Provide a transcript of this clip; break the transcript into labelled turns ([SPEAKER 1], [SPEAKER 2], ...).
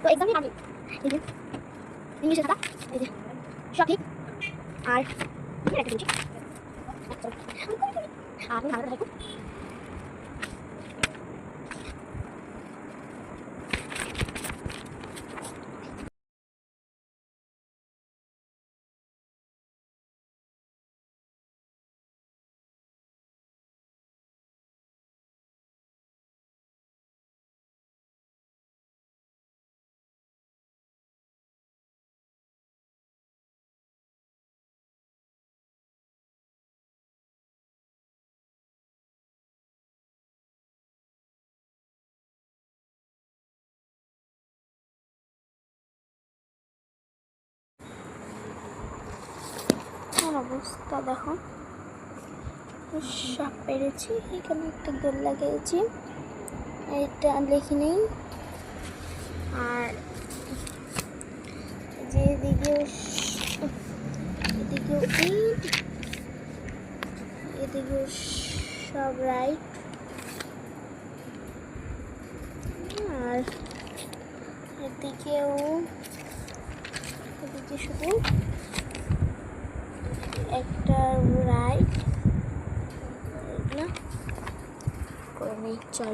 [SPEAKER 1] তো এক্সামে আমি এই যে ইংলিশে থাকা এই যে সঠিক আর একটা দিচ্ছি আপনি ভালো থাকুন। অবস্থা দেখো, সব পেরেছি। এখানে একটা গোল লাগিয়েছি, এটা লিখি নেই। আর যে এদিকেও এদিকেও সব রাইট। আর এদিকে শুধু একটা রাইট না করে নেই। চল